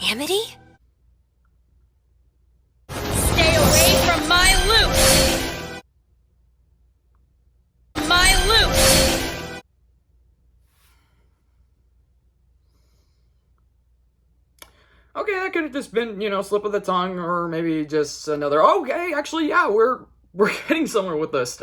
Amity? Stay away from my loot! My loot! Okay, that could have just been, you know, slip of the tongue, or maybe just another, okay, actually, yeah, we're getting somewhere with this.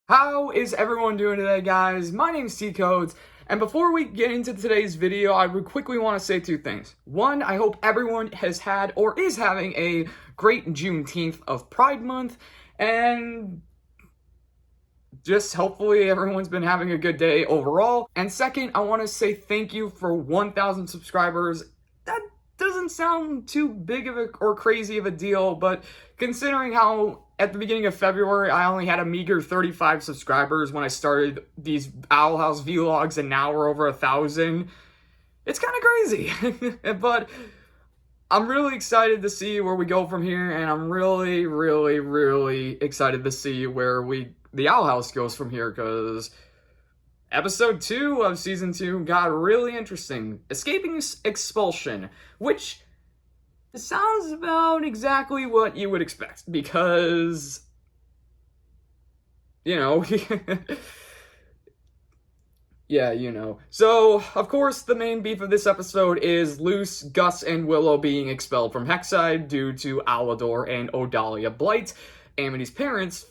How is everyone doing today, guys? My name's T-Codes, and before we get into today's video, I would quickly want to say two things. One, I hope everyone has had or is having a great Juneteenth of Pride Month, and just hopefully everyone's been having a good day overall. And second, I want to say thank you for 1,000 subscribers. That doesn't sound too big of a or crazy of a deal, but considering how at the beginning of February I only had a meager 35 subscribers when I started these Owl House vlogs, and now we're over 1,000, it's kind of crazy. But I'm really excited to see where we go from here, and I'm really excited to see where the Owl House goes from here, because episode 2 of season 2 got really interesting. Escaping Expulsion, which sounds about exactly what you would expect, because, you know, yeah, you know. So, of course, the main beef of this episode is Luce, Gus, and Willow being expelled from Hexside due to Alador and Odalia Blight, Amity's parents,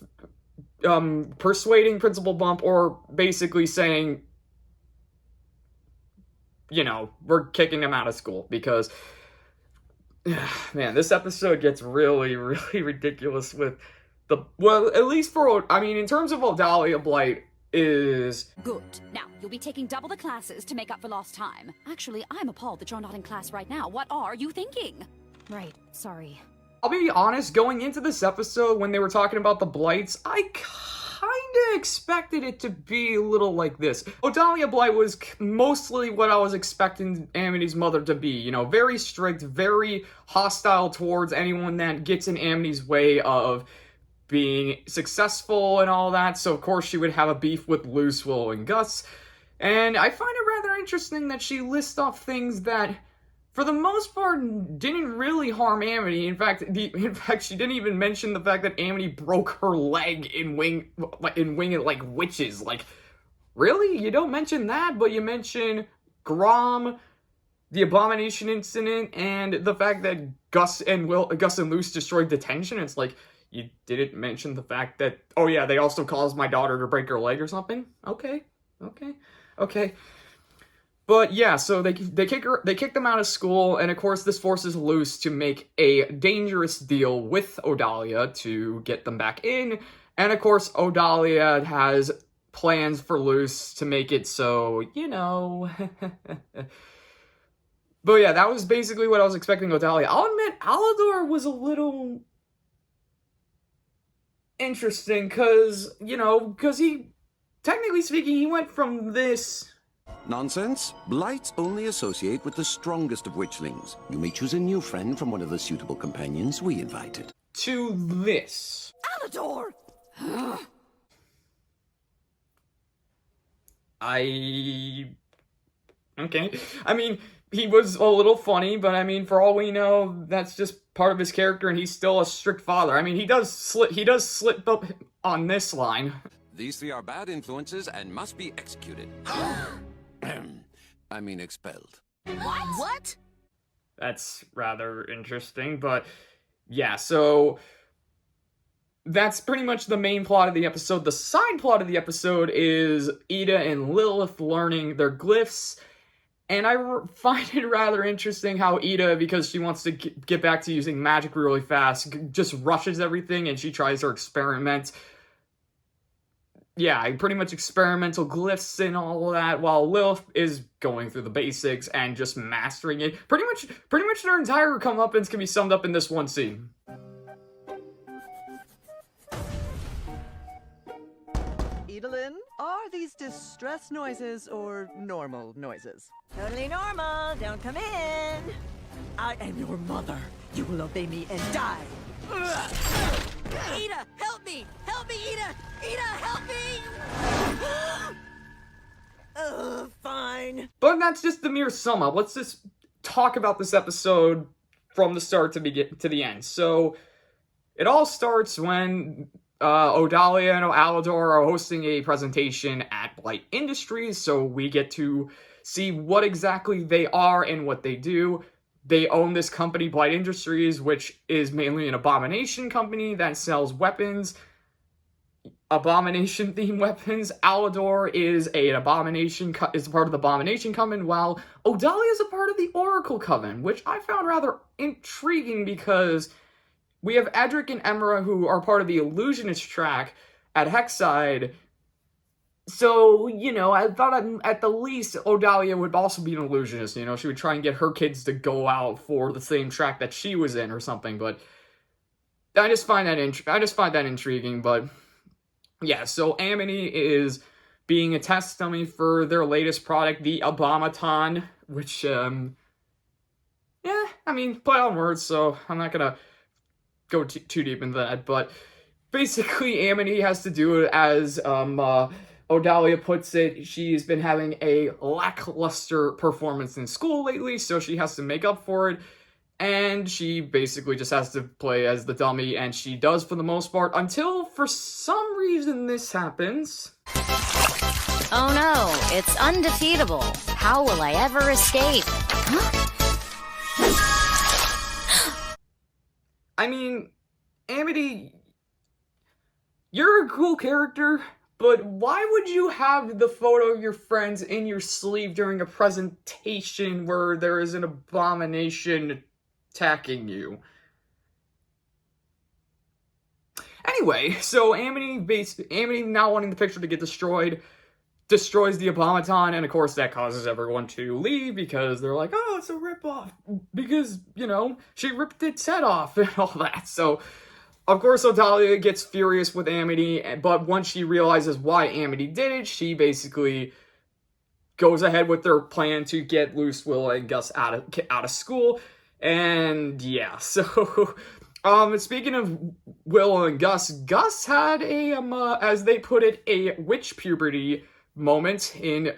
persuading Principal Bump, or basically saying, you know, we're kicking him out of school, because man, this episode gets really ridiculous with the, well, at least for, I mean, in terms of Odalia Blight is... Good. Now, you'll be taking double the classes to make up for lost time. Actually, I'm appalled that you're not in class right now. What are you thinking? Right, sorry. I'll be honest, going into this episode, when they were talking about the Blights, I kinda expected it to be a little like this. Odalia Blight was mostly what I was expecting Amity's mother to be, you know, very strict, very hostile towards anyone that gets in Amity's way of being successful and all that, so of course she would have a beef with Luce, Willow, and Gus. And I find it rather interesting that she lists off things that, for the most part, didn't really harm Amity. In fact, she didn't even mention the fact that Amity broke her leg in wing it like witches. Like, really? You don't mention that, but you mention Grom, the Abomination incident, and the fact that Gus and Luce destroyed detention. It's like, you didn't mention the fact that, oh yeah, they also caused my daughter to break her leg or something? Okay. But yeah, so they kick them out of school, and of course this forces Luce to make a dangerous deal with Odalia to get them back in, and of course Odalia has plans for Luce to make it so, you know. But yeah, that was basically what I was expecting Odalia. I'll admit, Alador was a little interesting, because he, technically speaking, he went from this... Nonsense. Blights only associate with the strongest of witchlings. You may choose a new friend from one of the suitable companions we invited. To this. Alador! Okay. I mean, he was a little funny, but I mean, for all we know, that's just part of his character, and he's still a strict father. I mean, he does slip up on this line. These three are bad influences and must be executed. I mean expelled. What? That's rather interesting, but yeah, so that's pretty much the main plot of the episode. The side plot of the episode is Ida and Lilith learning their glyphs, and I find it rather interesting how Ida, because she wants to get back to using magic really fast, just rushes everything, and she tries her experiment. Yeah, pretty much experimental glyphs and all of that, while Lilith is going through the basics and just mastering it. Pretty much their entire comeuppance can be summed up in this one scene. Idolin, are these distress noises or normal noises? Totally normal. Don't come in. I am your mother. You will obey me and die. Ada, help me! Help me, Ida! Ida, help me! Fine. But that's just the mere sum up. Let's just talk about this episode from the start to the end. So, it all starts when Odalia and Alador are hosting a presentation at Blight Industries, so we get to see what exactly they are and what they do. They own this company, Blight Industries, which is mainly an abomination company that sells weapons, abomination-themed weapons. Alador is an abomination, is a part of the abomination coven, while Odalia is a part of the Oracle coven, which I found rather intriguing because we have Edric and Emra who are part of the illusionist track at Hexside. So, you know, I thought at the least Odalia would also be an illusionist. You know, she would try and get her kids to go out for the same track that she was in or something. But I just find that intriguing. But yeah, so Amity is being a test dummy for their latest product, the Abomaton, which yeah, I mean, play on words, so I'm not gonna go too deep into that. But basically, Amity has to do it as Odalia puts it. She's been having a lackluster performance in school lately, so she has to make up for it. And she basically just has to play as the dummy, and she does for the most part, until for some reason this happens. Oh no, it's undefeatable. How will I ever escape? I mean, Amity, you're a cool character, but why would you have the photo of your friends in your sleeve during a presentation where there is an abomination attacking you? Anyway, so Amity not wanting the picture to get destroyed, destroys the Abomaton, and of course that causes everyone to leave because they're like, oh, it's a ripoff, because, you know, she ripped its head off and all that. So, of course, Odalia gets furious with Amity, but once she realizes why Amity did it, she basically goes ahead with their plan to get loose Willow and Gus out of school. And yeah, so speaking of Willow and Gus, Gus had a as they put it, a witch puberty moment in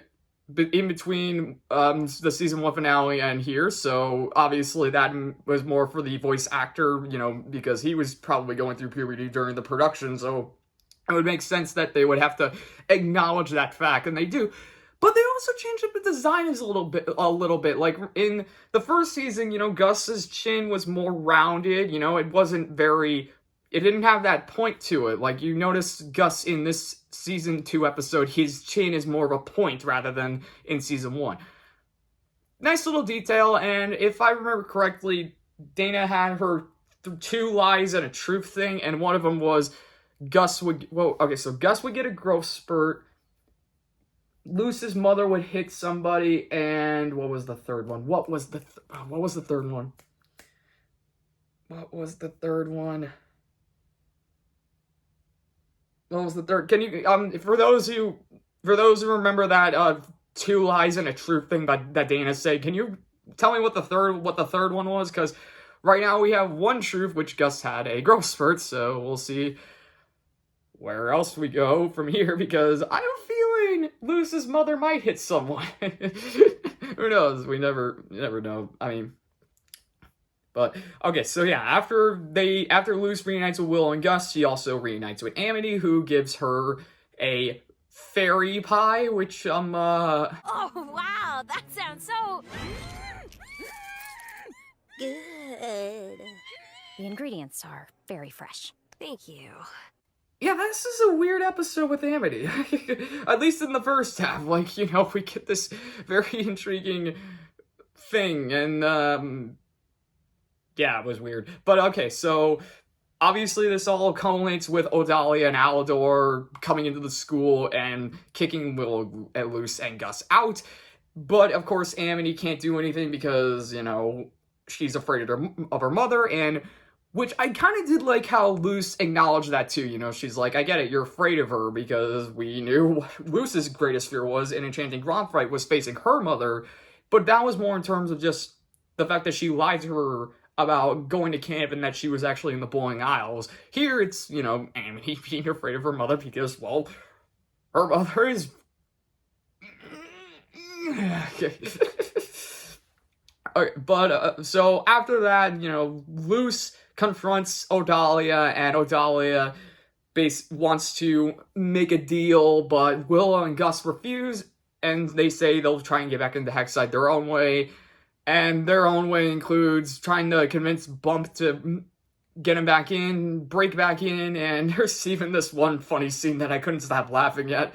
between the season 1 finale and here. So obviously that was more for the voice actor, you know, because he was probably going through puberty during the production, so it would make sense that they would have to acknowledge that fact, and they do. But they also changed up the designs a little bit. Like in the first season, you know, Gus's chin was more rounded. You know, it didn't have that point to it. Like you notice Gus in this season 2 episode, his chin is more of a point rather than in season 1. Nice little detail, and if I remember correctly, Dana had her 2 lies and a truth thing, and one of them was Gus would get a growth spurt, Luce's mother would hit somebody, and what was the third one? What was the third one? Can you for those who remember that 2 lies and a truth thing that Dana said, can you tell me what the third one was? Because right now we have 1 truth, which Gus had a growth spurt, so we'll see where else we go from here, because I have a feeling Luce's mother might hit someone. Who knows? We never know. I mean, but okay, so yeah, after Luce reunites with Willow and Gus, she also reunites with Amity, who gives her a fairy pie, which Oh wow, that sounds so good. The ingredients are very fresh. Thank you. yeah, this is a weird episode with Amity. At least in the first half, like, you know, we get this very intriguing thing, and yeah, it was weird. But okay, so obviously this all culminates with Odalia and Alador coming into the school and kicking Willow, Luce, and Gus out. But of course, Amity can't do anything because, you know, she's afraid of her mother, and which I kind of did like how Luce acknowledged that too. You know, she's like, I get it, you're afraid of her, because we knew Luce's greatest fear was in Enchanting Gromfrite was facing her mother, but that was more in terms of just the fact that she lied to her about going to camp and that she was actually in the bowling aisles. Here it's, you know, Amity being afraid of her mother because, well, her mother is... Okay, but, so after that, you know, Luce confronts Odalia, and Odalia wants to make a deal, but Willow and Gus refuse, and they say they'll try and get back into Hexside their own way, and their own way includes trying to convince Bump to get him back in, break back in, and there's even this one funny scene that I couldn't stop laughing at.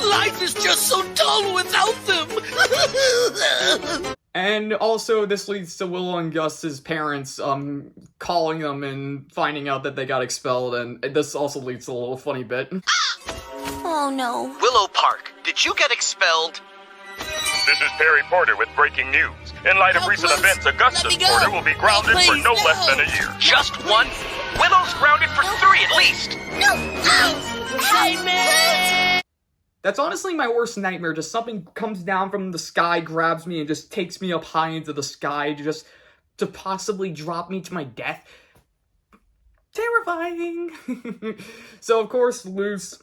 Life is just so dull without them! And also, this leads to Willow and Gus's parents, calling them and finding out that they got expelled, and this also leads to a little funny bit. Oh no. Willow Park, did you get expelled? This is Perry Porter with breaking news. In light of recent events, Augustus Porter will be grounded for no less than a year. Just one? Willow's grounded for 3 at least. No! Hey, man! That's honestly my worst nightmare. Just something comes down from the sky, grabs me, and just takes me up high into the sky just to possibly drop me to my death. Terrifying! So, of course, Luce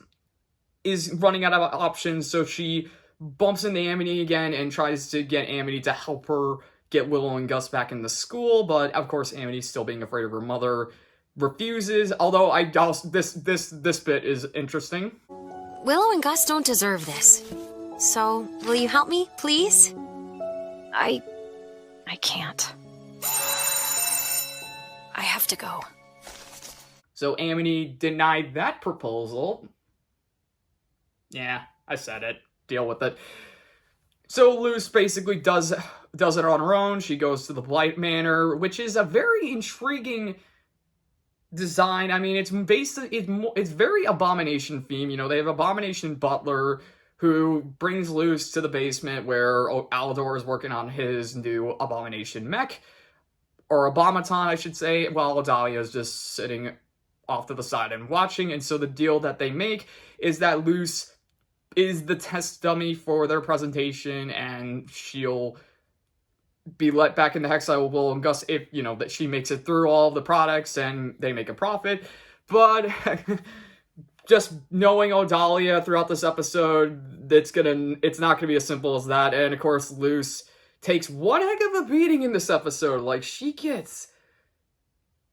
is running out of options, so she bumps into Amity again and tries to get Amity to help her get Willow and Gus back into school, but of course Amity, still being afraid of her mother, refuses. Although this bit is interesting. Willow and Gus don't deserve this. So, will you help me, please? I can't. I have to go. So Amity denied that proposal. Yeah, I said it. Deal with it. So Luce basically does it on her own. She goes to the Blight manor, which is a very intriguing design. I mean, it's very Abomination theme. You know, they have Abomination Butler, who brings Luce to the basement where Alador is working on his new Abomination mech, or Abomaton, I should say, while Odalia is just sitting off to the side and watching. And so the deal that they make is that Luce is the test dummy for their presentation, and she'll be let back into Hexside with Willow and Gus if, you know, that she makes it through all of the products and they make a profit. But just knowing Odalia throughout this episode, it's not gonna be as simple as that. And of course, Luce takes one heck of a beating in this episode. Like, she gets...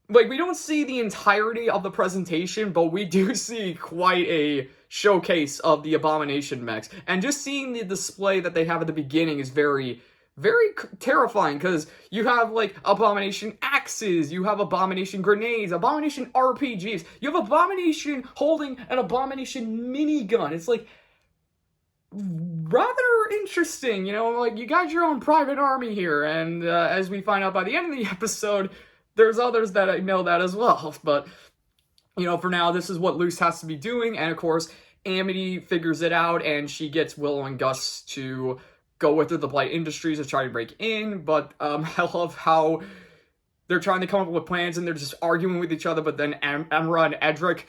Like, we don't see the entirety of the presentation, but we do see quite a showcase of the Abomination mechs. And just seeing the display that they have at the beginning is very, very terrifying, because you have, like, Abomination axes, you have Abomination grenades, Abomination RPGs, you have Abomination holding an Abomination minigun. It's, like, rather interesting, you know? Like, you got your own private army here, and as we find out by the end of the episode, there's others that I know that as well, but, you know, for now, this is what Luce has to be doing, and of course, Amity figures it out, and she gets Willow and Gus to go with her to the Blight Industries to try to break in, but I love how they're trying to come up with plans, and they're just arguing with each other, but then Emra and Edric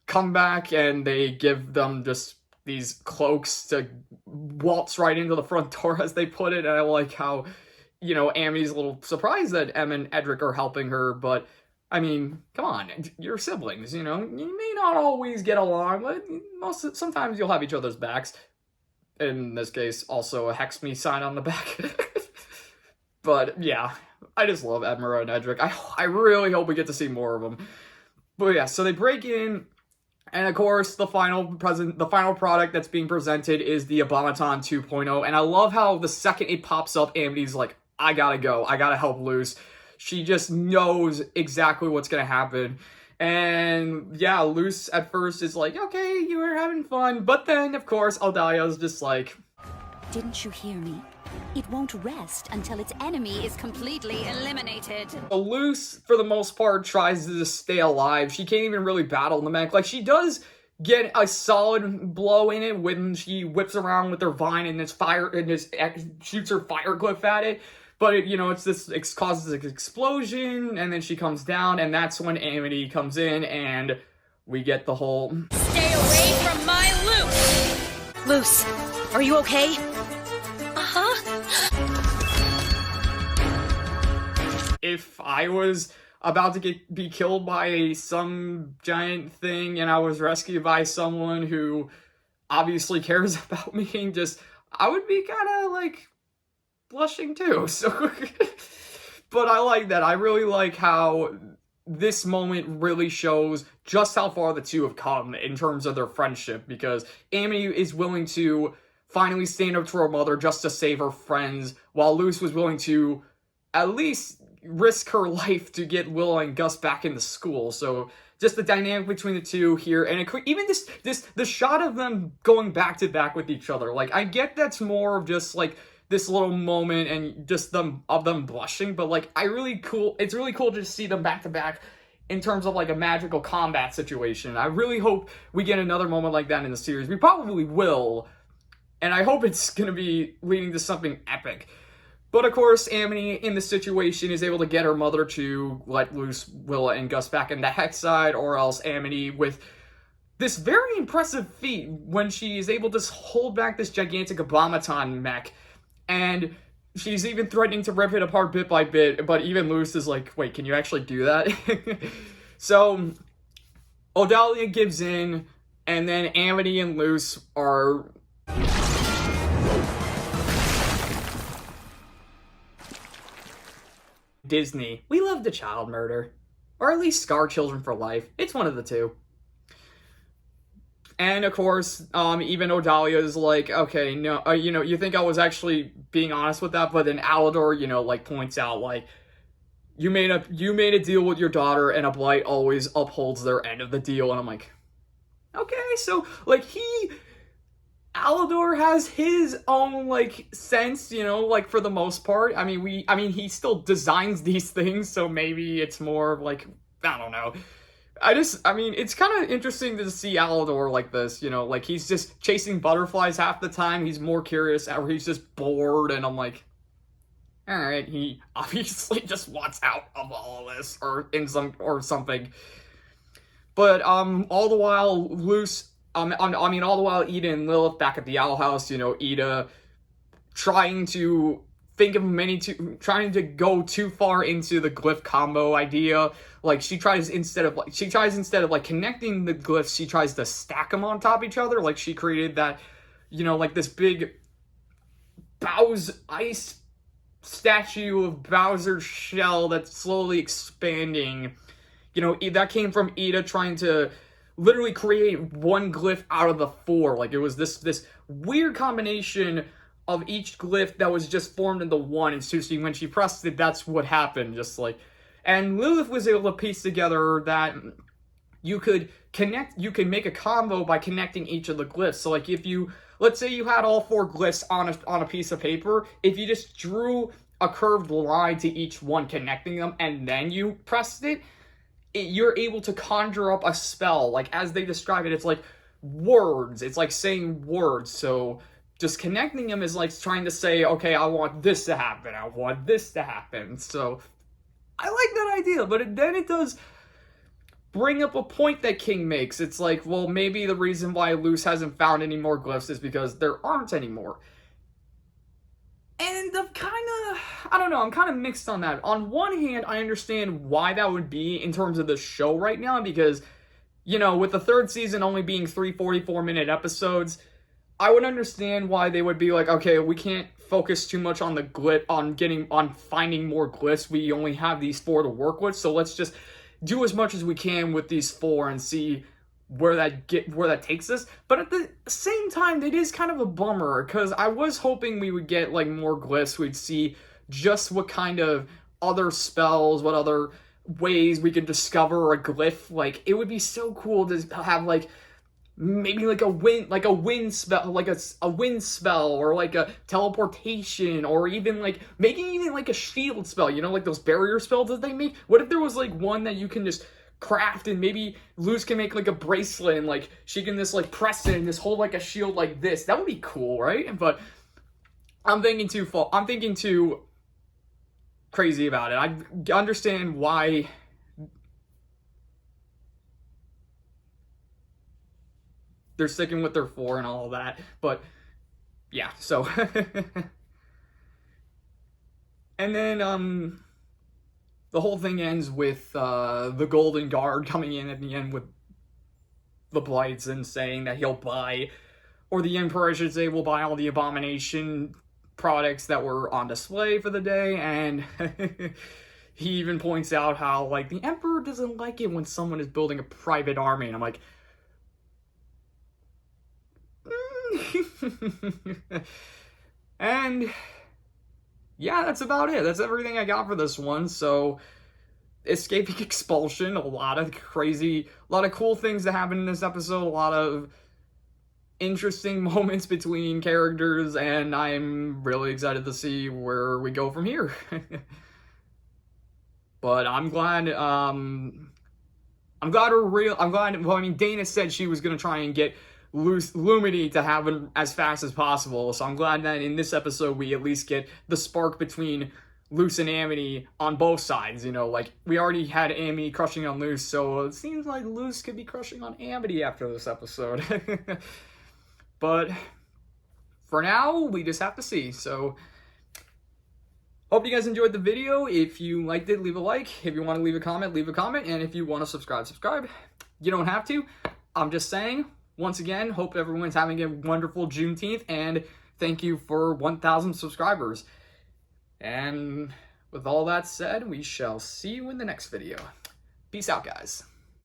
come back, and they give them just these cloaks to waltz right into the front door, as they put it, and I like how, you know, Amity's a little surprised that Em and Edric are helping her, but, I mean, come on, you're siblings, you know? You may not always get along, but sometimes you'll have each other's backs. In this case, also a Hex Me sign on the back. But, yeah, I just love Emra and Edric. I really hope we get to see more of them. But, yeah, so they break in, and of course, the final product that's being presented is the Abomaton 2.0, and I love how the second it pops up, Amity's like, I gotta go, I gotta help Luce. She just knows exactly what's gonna happen. And yeah, Luce at first is like, okay, you were having fun. But then, of course, Odalia's just like... Didn't you hear me? It won't rest until its enemy is completely eliminated. So Luce, for the most part, tries to just stay alive. She can't even really battle the mech. Like, she does get a solid blow in it when she whips around with her vine and shoots her fire glyph at it. But, it causes an explosion, and then she comes down, and that's when Amity comes in, and we get the whole... Stay away from my loot! Luce, Are you okay? If I was about to be killed by some giant thing and I was rescued by someone who obviously cares about me, I would be kind of like blushing too. So, but I like that. I really like how this moment really shows just how far the two have come in terms of their friendship, because Amity is willing to finally stand up to her mother just to save her friends, while Luce was willing to at least risk her life to get Willow and Gus back into school. So just the dynamic between the two here, and even the shot of them going back to back with each other. Like, I get that's more of just like this little moment and just them blushing, but like it's really cool to see them back to back in terms of like a magical combat situation. I really hope we get another moment like that in the series. We probably will, and I hope it's gonna be leading to something epic. But of course, Amity in this situation is able to get her mother to let loose Willow and Gus back into Hexside, or else Amity, with this very impressive feat when she is able to hold back this gigantic automaton mech, and she's even threatening to rip it apart bit by bit, but even Luce is like, wait, can you actually do that? So, Odalia gives in, and then Amity and Luce are Disney. We love the child murder. Or at least scar children for life. It's one of the two. And of course, even Odalia is like, okay, no, you think I was actually being honest with that, but then Alador, like points out, like, you made a deal with your daughter, and a Blight always upholds their end of the deal. And I'm like, okay, so like Alador has his own, like, sense, like, for the most part. I mean, he still designs these things, so maybe it's more of, like, I don't know. It's kind of interesting to see Alador like this, like, he's just chasing butterflies half the time. He's more curious, or he's just bored, and I'm like, alright, he obviously just wants out of all of this, or something. But, all the while, all the while, Ida and Lilith back at the Owl House, Ida trying to go too far into the glyph combo idea. Like, she tries instead of connecting the glyphs, she tries to stack them on top of each other. Like, she created that, like this big ice statue of Bowser's shell that's slowly expanding. That came from Ida trying to literally create one glyph out of the four. Like, it was this weird combination of each glyph that was just formed into one, and so when she pressed it, that's what happened, and Lilith was able to piece together that you could make a combo by connecting each of the glyphs. So, like, let's say you had all four glyphs on a piece of paper, if you just drew a curved line to each one connecting them, and then you pressed it, you're able to conjure up a spell. Like, as they describe it, it's like words. It's like saying words. So just connecting them is like trying to say, okay, I want this to happen. I want this to happen. So I like that idea, but then it does bring up a point that King makes. It's like, well, maybe the reason why Luce hasn't found any more glyphs is because there aren't any more. And I'm kind of mixed on that. On one hand, I understand why that would be in terms of the show right now, because, with the third season only being 3 44-minute episodes, I would understand why they would be like, okay, we can't focus too much on the glyph, on finding more glyphs. We only have these 4 to work with, so let's just do as much as we can with these 4 and see where that takes us. But at the same time, it is kind of a bummer, because I was hoping we would get like more glyphs. We'd see just what kind of other spells, what other ways we could discover a glyph. Like, it would be so cool to have like maybe like a wind spell, like a wind spell, or like a teleportation, or even like making like a shield spell, like those barrier spells that they make. What if there was like one that you can just craft, and maybe Luce can make like a bracelet, and like she can just like press it and just hold like a shield like this? That would be cool, right? But I'm thinking too crazy about it. I understand why they're sticking with their 4 and all of that, but yeah, so and then the whole thing ends with the Golden Guard coming in at the end with the Blights and saying that he'll buy, or the Emperor, I should say, will buy all the Abomination products that were on display for the day, and he even points out how, like, the Emperor doesn't like it when someone is building a private army, and I'm like, and yeah, that's about it. That's everything I got for this one. So, escaping Expulsion, a lot of cool things that happen in this episode, a lot of interesting moments between characters, and I'm really excited to see where we go from here. But I'm glad, well, I mean, Dana said she was gonna try and get Amity to happen as fast as possible, so I'm glad that in this episode we at least get the spark between Luce and Amity on both sides, you know, like, we already had Amity crushing on Luce, so it seems like Luce could be crushing on Amity after this episode. But for now, we just have to see. So hope you guys enjoyed the video. If you liked it, leave a like. If you want to leave a comment, leave a comment. And if you want to subscribe. You don't have to. I'm just saying, once again, hope everyone's having a wonderful Juneteenth, and thank you for 1,000 subscribers. And with all that said, we shall see you in the next video. Peace out, guys.